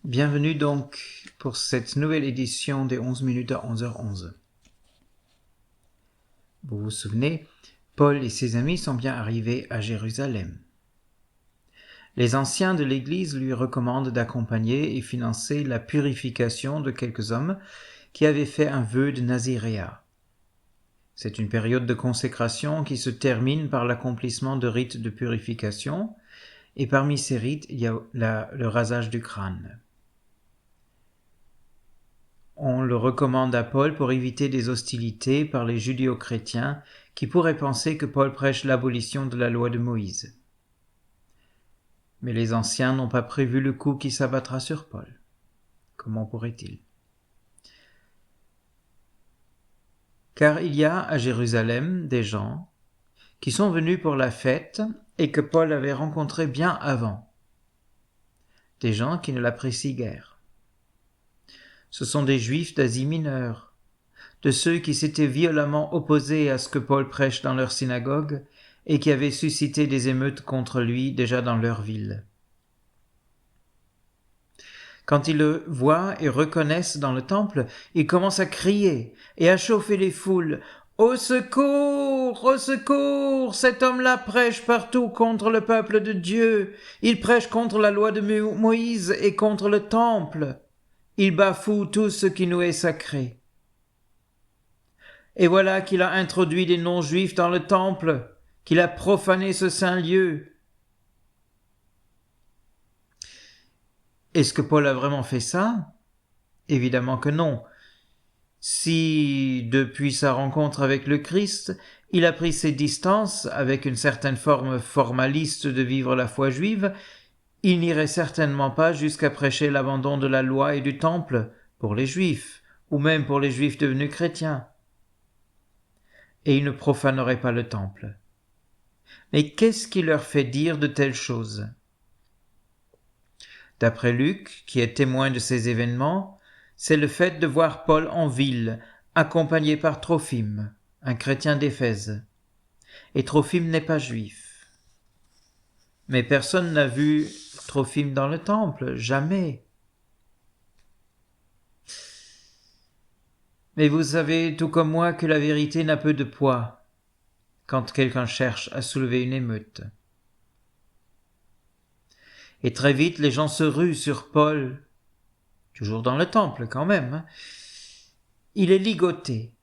Bienvenue donc pour cette nouvelle édition des 11 minutes à 11h11. Vous vous souvenez, Paul et ses amis sont bien arrivés à Jérusalem. Les anciens de l'Église lui recommandent d'accompagner et financer la purification de quelques hommes qui avaient fait un vœu de naziréat. C'est une période de consécration qui se termine par l'accomplissement de rites de purification, et parmi ces rites, il y a le rasage du crâne. On le recommande à Paul pour éviter des hostilités par les judéo-chrétiens qui pourraient penser que Paul prêche l'abolition de la loi de Moïse. Mais les anciens n'ont pas prévu le coup qui s'abattra sur Paul. Comment pourrait-il ? Car il y a à Jérusalem des gens qui sont venus pour la fête et que Paul avait rencontrés bien avant. Des gens qui ne l'apprécient guère. Ce sont des Juifs d'Asie mineure, de ceux qui s'étaient violemment opposés à ce que Paul prêche dans leur synagogue et qui avaient suscité des émeutes contre lui déjà dans leur ville. Quand ils le voient et reconnaissent dans le temple, ils commencent à crier et à chauffer les foules. « Au secours! Au secours! Cet homme-là prêche partout contre le peuple de Dieu. Il prêche contre la loi de Moïse et contre le temple. Il bafoue tout ce qui nous est sacré. » Et voilà qu'il a introduit des non-juifs dans le temple, qu'il a profané ce saint lieu. Est-ce que Paul a vraiment fait ça ? Évidemment que non. Si, depuis sa rencontre avec le Christ, il a pris ses distances avec une certaine forme formaliste de vivre la foi juive, il n'irait certainement pas jusqu'à prêcher l'abandon de la loi et du temple pour les Juifs, ou même pour les Juifs devenus chrétiens. Et il ne profanerait pas le temple. Mais qu'est-ce qui leur fait dire de telles choses ? D'après Luc, qui est témoin de ces événements, c'est le fait de voir Paul en ville, accompagné par Trophime, un chrétien d'Éphèse. Et Trophime n'est pas juif. Mais personne n'a vu Trophime dans le temple, jamais. Mais vous savez, tout comme moi, que la vérité n'a peu de poids quand quelqu'un cherche à soulever une émeute. Et très vite, les gens se ruent sur Paul, toujours dans le temple quand même. Il est ligoté,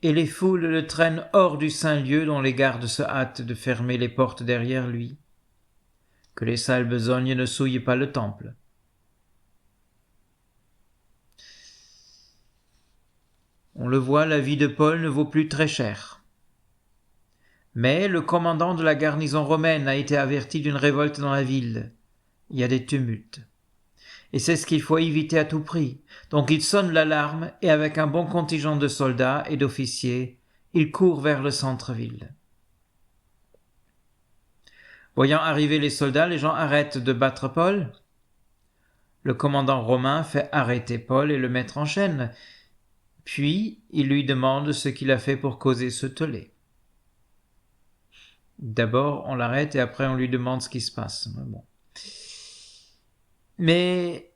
et les foules le traînent hors du saint lieu dont les gardes se hâtent de fermer les portes derrière lui. Que les sales besognes ne souillent pas le temple. On le voit, la vie de Paul ne vaut plus très cher. Mais le commandant de la garnison romaine a été averti d'une révolte dans la ville. Il y a des tumultes. Et c'est ce qu'il faut éviter à tout prix. Donc il sonne l'alarme et avec un bon contingent de soldats et d'officiers, il court vers le centre-ville. Voyant arriver les soldats, les gens arrêtent de battre Paul. Le commandant romain fait arrêter Paul et le mettre en chaîne. Puis il lui demande ce qu'il a fait pour causer ce tollé. D'abord on l'arrête et après on lui demande ce qui se passe. Bon. Mais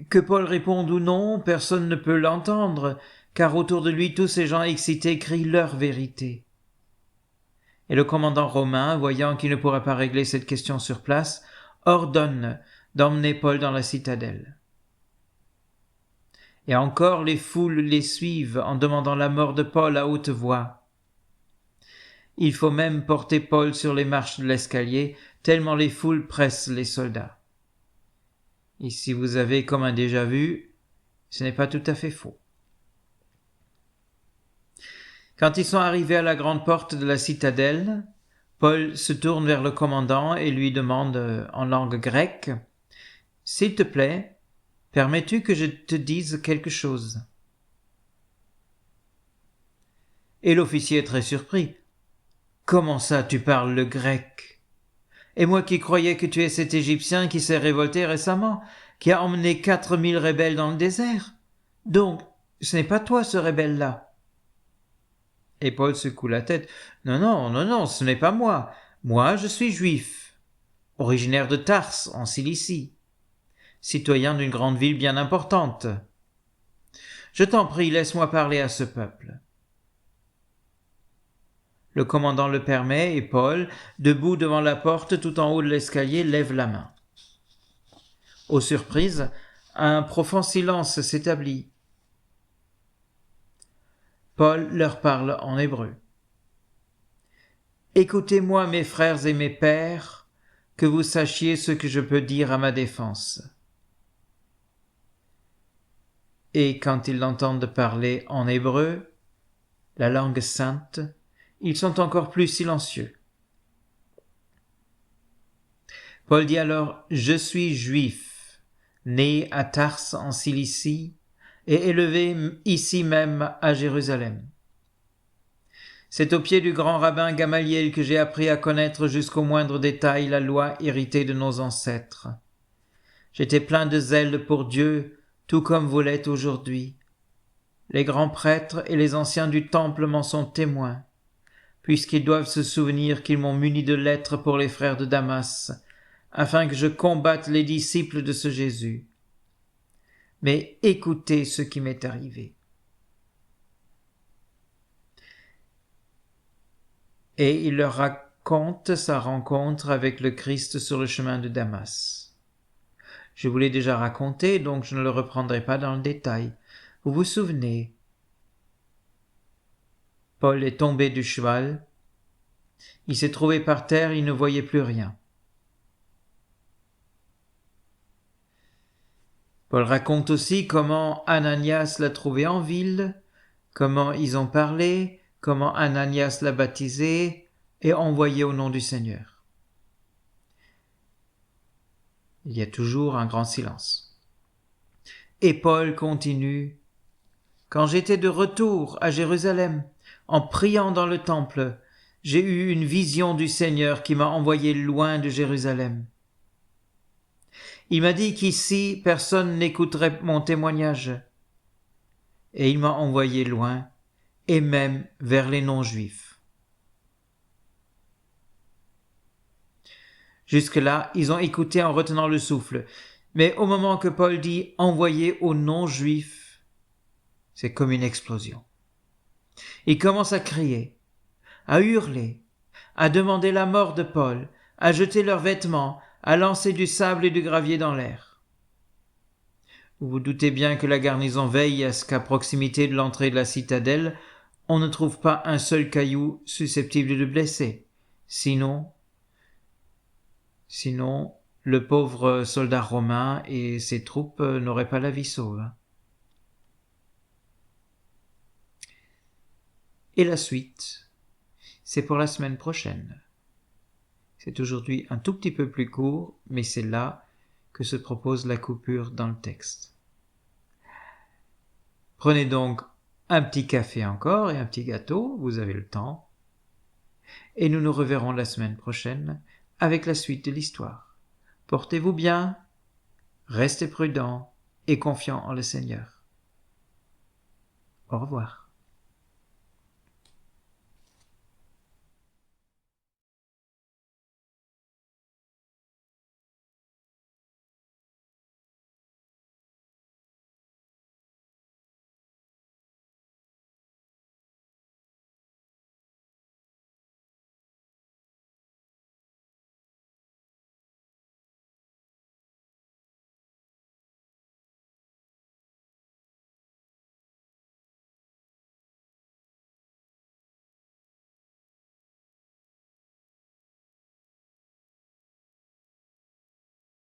que Paul réponde ou non, personne ne peut l'entendre, car autour de lui tous ces gens excités crient leur vérité. Et le commandant romain, voyant qu'il ne pourra pas régler cette question sur place, ordonne d'emmener Paul dans la citadelle. Et encore les foules les suivent en demandant la mort de Paul à haute voix. Il faut même porter Paul sur les marches de l'escalier, tellement les foules pressent les soldats. Et si vous avez comme un déjà-vu, ce n'est pas tout à fait faux. Quand ils sont arrivés à la grande porte de la citadelle, Paul se tourne vers le commandant et lui demande en langue grecque « S'il te plaît, permets-tu que je te dise quelque chose ?» Et l'officier est très surpris. « Comment ça, tu parles le grec ? Et moi qui croyais que tu es cet Égyptien qui s'est révolté récemment, qui a emmené 4000 rebelles dans le désert. Donc, ce n'est pas toi ce rebelle-là. » Et Paul secoue la tête. « Non, ce n'est pas moi. Moi, je suis juif, originaire de Tarse, en Cilicie. citoyen d'une grande ville bien importante. Je t'en prie, laisse-moi parler à ce peuple. Le commandant le permet et Paul, debout devant la porte tout en haut de l'escalier, lève la main. Aux surprises, un profond silence s'établit. Paul leur parle en hébreu. « Écoutez-moi, mes frères et mes pères, que vous sachiez ce que je peux dire à ma défense. » Et quand ils l'entendent parler en hébreu, la langue sainte, ils sont encore plus silencieux. Paul dit alors « Je suis juif, né à Tarse en Cilicie et élevé ici même à Jérusalem. C'est au pied du grand rabbin Gamaliel que j'ai appris à connaître jusqu'au moindre détail la loi héritée de nos ancêtres. J'étais plein de zèle pour Dieu, tout comme vous l'êtes aujourd'hui. Les grands prêtres et les anciens du temple m'en sont témoins, puisqu'ils doivent se souvenir qu'ils m'ont muni de lettres pour les frères de Damas, afin que je combatte les disciples de ce Jésus. Mais écoutez ce qui m'est arrivé. » Et il leur raconte sa rencontre avec le Christ sur le chemin de Damas. Je vous l'ai déjà raconté, donc je ne le reprendrai pas dans le détail. Vous vous souvenez, Paul est tombé du cheval, il s'est trouvé par terre, il ne voyait plus rien. Paul raconte aussi comment Ananias l'a trouvé en ville, comment ils ont parlé, comment Ananias l'a baptisé et envoyé au nom du Seigneur. Il y a toujours un grand silence. Et Paul continue. Quand j'étais de retour à Jérusalem, en priant dans le temple, j'ai eu une vision du Seigneur qui m'a envoyé loin de Jérusalem. Il m'a dit qu'ici, personne n'écouterait mon témoignage. Et il m'a envoyé loin, et même vers les non-juifs. Jusque-là, ils ont écouté en retenant le souffle. Mais au moment que Paul dit « envoyé aux non-juifs », c'est comme une explosion. Ils commencent à crier, à hurler, à demander la mort de Paul, à jeter leurs vêtements, à lancer du sable et du gravier dans l'air. Vous vous doutez bien que la garnison veille à ce qu'à proximité de l'entrée de la citadelle, on ne trouve pas un seul caillou susceptible de blesser. Sinon, le pauvre soldat romain et ses troupes n'auraient pas la vie sauve. Et la suite, c'est pour la semaine prochaine. C'est aujourd'hui un tout petit peu plus court, mais c'est là que se propose la coupure dans le texte. Prenez donc un petit café encore et un petit gâteau, vous avez le temps, et nous nous reverrons la semaine prochaine avec la suite de l'histoire. Portez-vous bien, restez prudents et confiants en le Seigneur. Au revoir.